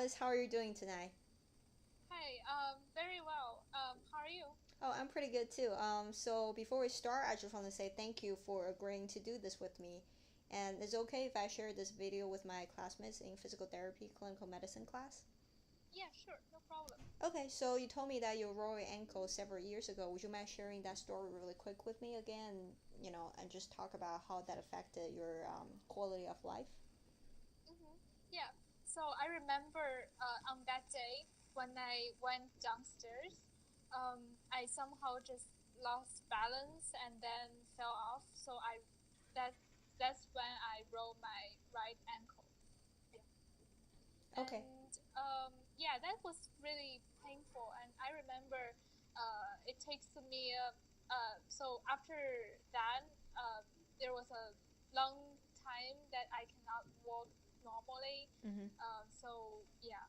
Alice. How are you doing tonight? Hi, very well. How are you? Oh, I'm pretty good too. So before we start, I just want to say thank you for agreeing to do this with me. And it's okay if I share this video with my classmates in physical therapy clinical medicine class? Yeah, sure, no problem. Okay, so you told me that you rolled your ankle several years ago. Would you mind sharing that story really quick with me again? And just talk about how that affected your quality of life? Yeah, so I remember on that day when I went downstairs, I somehow just lost balance and then fell off. That that's when I rolled my right ankle. Yeah. Okay. And yeah, that was really painful. And I remember it takes me. So after that, there was a long time that I cannot walk normally. Mm-hmm. So yeah,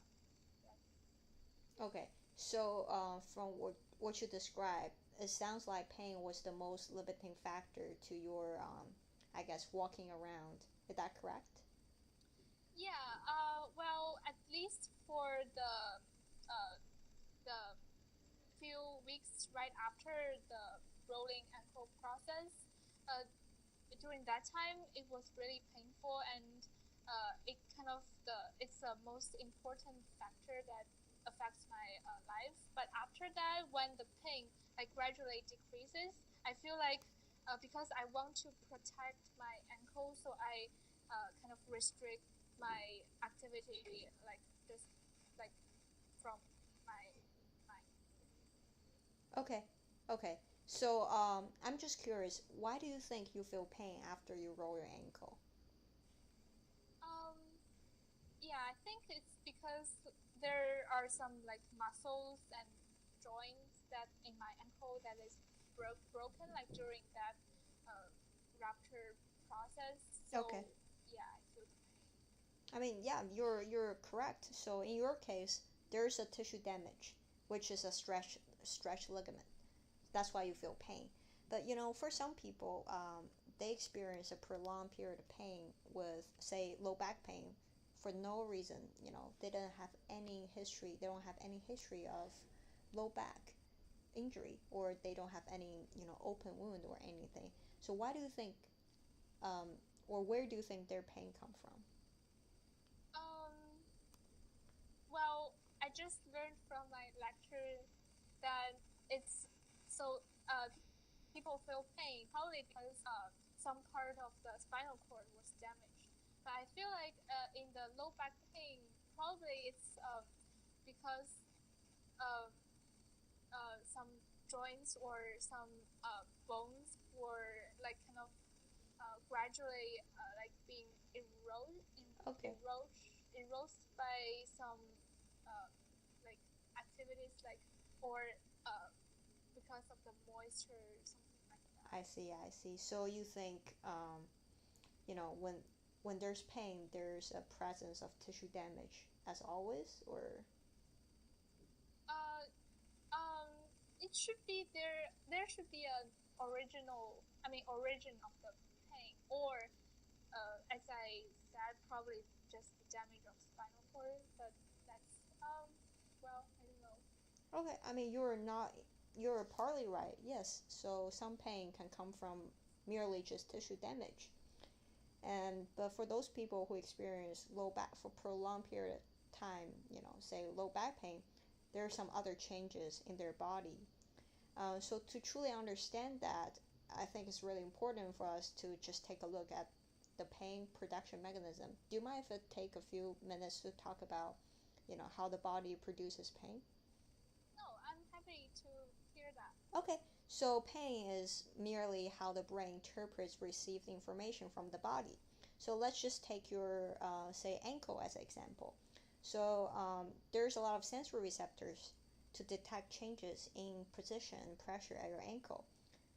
Okay, so from what you described, it sounds like pain was the most limiting factor to your, I guess, walking around. Is that correct? yeah. Well, at least for uh, the few weeks right after the rolling ankle process, uh, during that time it was really painful and it's the most important factor that affects my life. But after that, when the pain like gradually decreases, I feel like because I want to protect my ankle, so I kind of restrict my activity, like just like from my mind. Okay, okay. So I'm just curious, why do you think you feel pain after you roll your ankle? um Yeah, I think it's because there are some like muscles and joints that in my ankle that is broken like during that uh, rupture process. Okay. So yeah, I feel the pain. I mean, yeah, you're correct. So in your case, there's a tissue damage, which is a stretch ligament. That's why you feel pain. But for some people, they experience a prolonged period of pain with, say, low back pain for no reason. They don't have any history. They don't have any history of low back injury, or they don't have any open wound or anything. So why do you think, or where do you think their pain come from? Um, well, I just learned from my lecture that it's so people feel pain probably because some part of the spinal cord was damaged. But I feel like in the low back pain, probably it's because um, some joints or some bones were like kind of gradually like being Okay. erode, eroded by some uh, like activities like or uh, because of the moisture, something like that. I see, I see. So you think, when there's pain, there's a presence of tissue damage as always, or Uh, um, it should be there. There should be an original. I mean, origin of the pain, or as I said, probably just the damage of spinal cord. But that's well, I don't know. okay. I mean, you're partly right. Yes. So some pain can come from merely just tissue damage, and but for those people who experience low back for prolonged period of time, say low back pain, there are some other changes in their body. So to truly understand that, I think it's really important for us to just take a look at the pain production mechanism. Do you mind if I take a few minutes to talk about, how the body produces pain? No, I'm happy to hear that. Okay, so pain is merely how the brain interprets received information from the body. So let's just take your, say, ankle as an example. So there's a lot of sensory receptors to detect changes in position and pressure at your ankle.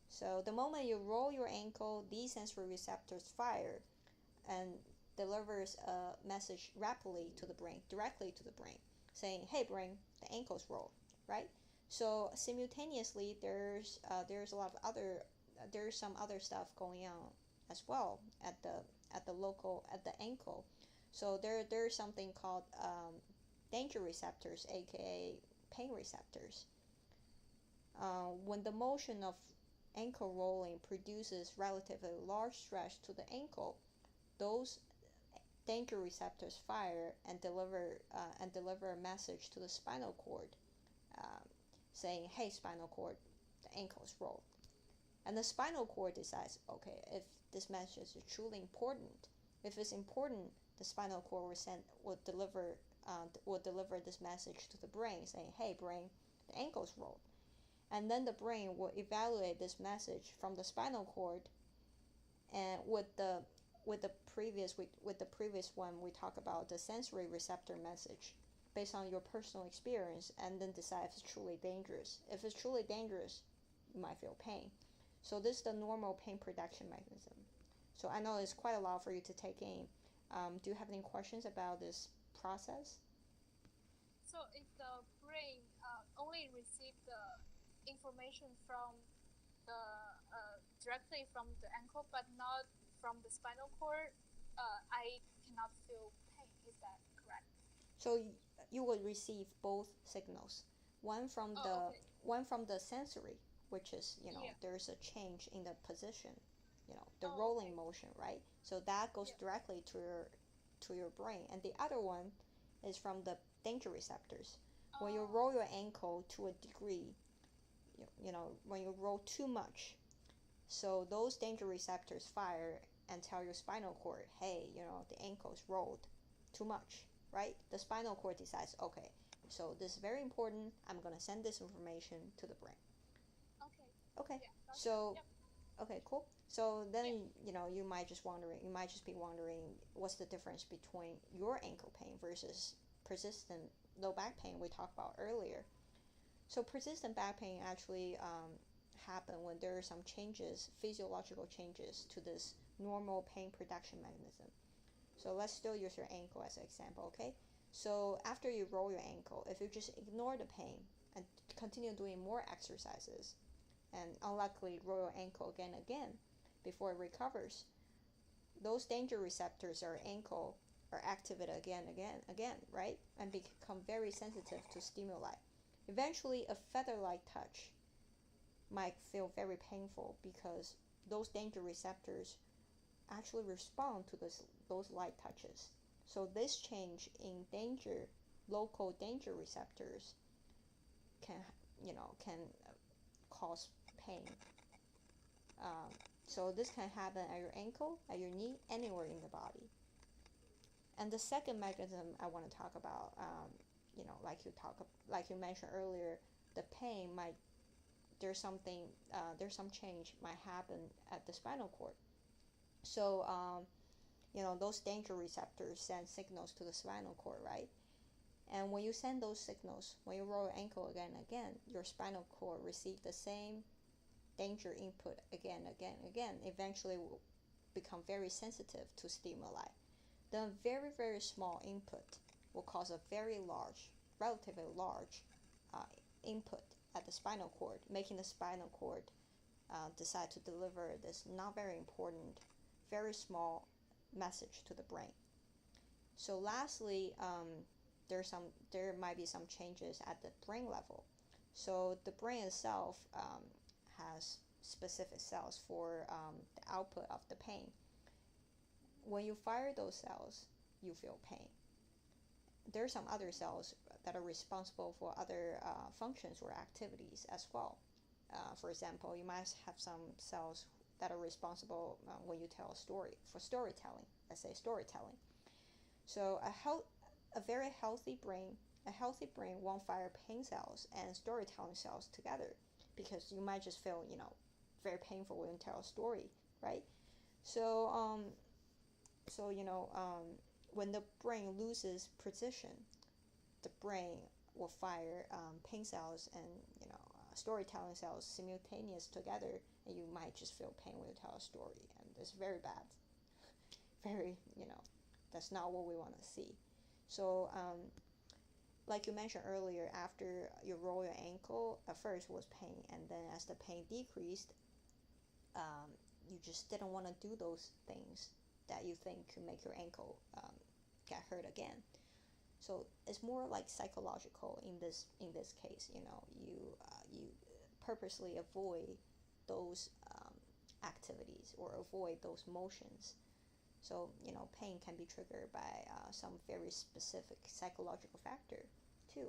So the moment you roll your ankle, these sensory receptors fire and delivers a message rapidly to the brain, directly to the brain, saying, "Hey brain, the ankle's rolled," right? So simultaneously, there's a lot of other there's some other stuff going on as well at the local at the ankle. So there's something called danger receptors, aka pain receptors. When the motion of ankle rolling produces relatively large stress to the ankle, those danger receptors fire and deliver a message to the spinal cord, um, saying, "Hey, spinal cord, the ankle's rolled." And the spinal cord decides, okay, if this message is truly important, if it's important, the spinal cord will deliver this message to the brain, saying, "Hey, brain, the ankle's rolled." And then the brain will evaluate this message from the spinal cord, and with the previous one we talk about the sensory receptor message based on your personal experience, and then decide if it's truly dangerous. If it's truly dangerous, you might feel pain. So this is the normal pain production mechanism. So I know it's quite a lot for you to take in. Do you have any questions about this process? So if the brain only receive the information from the directly from the ankle, but not from the spinal cord, I cannot feel pain. Is that correct? So you will receive both signals. One from Oh, the okay. one from the sensory, which is, Yeah. there's a change in the position, the Oh, rolling okay. motion, right? So that goes Yeah. directly to your brain. And the other one is from the danger receptors. When you Oh, roll your ankle to a degree, when you roll too much, so those danger receptors fire and tell your spinal cord, "Hey, the ankle's rolled too much," right? The spinal cord decides, okay, so this is very important. I'm going to send this information to the brain. okay. Okay, Yeah, gotcha. so, Yep. okay, cool. So Yeah. then, you might just be wondering what's the difference between your ankle pain versus persistent low back pain we talked about earlier. So persistent back pain actually happen when there are some changes, physiological changes to this normal pain production mechanism. So let's still use your ankle as an example, okay? So after you roll your ankle, if you just ignore the pain and continue doing more exercises, and unluckily roll your ankle again before it recovers, those danger receptors or ankle are activated again, right? And become very sensitive to stimuli. Eventually, a feather-like touch might feel very painful because those danger receptors actually respond to those light touches. So this change in local danger receptors can, can cause pain. Um, so this can happen at your ankle, at your knee, anywhere in the body. And the second mechanism I want to talk about, like you mentioned earlier, the pain might there's some change might happen at the spinal cord. So those danger receptors send signals to the spinal cord, right? And when you send those signals, when you roll your ankle again and again, your spinal cord receives the same danger input again. Eventually will become very sensitive to stimuli. Then a very, very small input will cause a very large, relatively large input at the spinal cord, making the spinal cord decide to deliver this not very important, very small message to the brain. So lastly, there might be some changes at the brain level. So the brain itself has specific cells for the output of the pain. When you fire those cells, you feel pain. There are some other cells that are responsible for other functions or activities as well. For example, you might have some cells that are responsible when you tell a story, for storytelling. Let's say storytelling. So a very healthy brain won't fire pain cells and storytelling cells together, because you might just feel very painful when you tell a story, right? So when the brain loses precision, the brain will fire pain cells and storytelling cells simultaneous together, and you might just feel pain when you tell a story, and it's very bad. Very, that's not what we want to see. So like you mentioned earlier, after you roll your ankle, at first was pain, and then as the pain decreased, you just didn't want to do those things that you think could make your ankle get hurt again. So it's more like psychological in this case. You purposely avoid those activities or avoid those motions. So pain can be triggered by some very specific psychological factor too.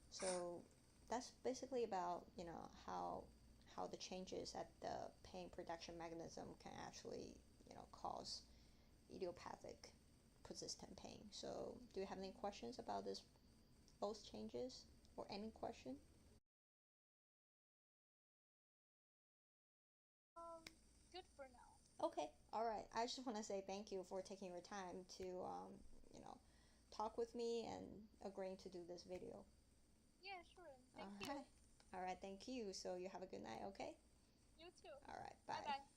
So that's basically about how the changes at the pain production mechanism can actually cause idiopathic persistent pain. So do you have any questions about this both changes or any question? Um, Good for now. Okay, all right. I just want to say thank you for taking your time to you know talk with me and agreeing to do this video. Yeah, sure. All Thank you. right. All right, thank you. So you have a good night, okay? You too. All right, Bye bye. bye.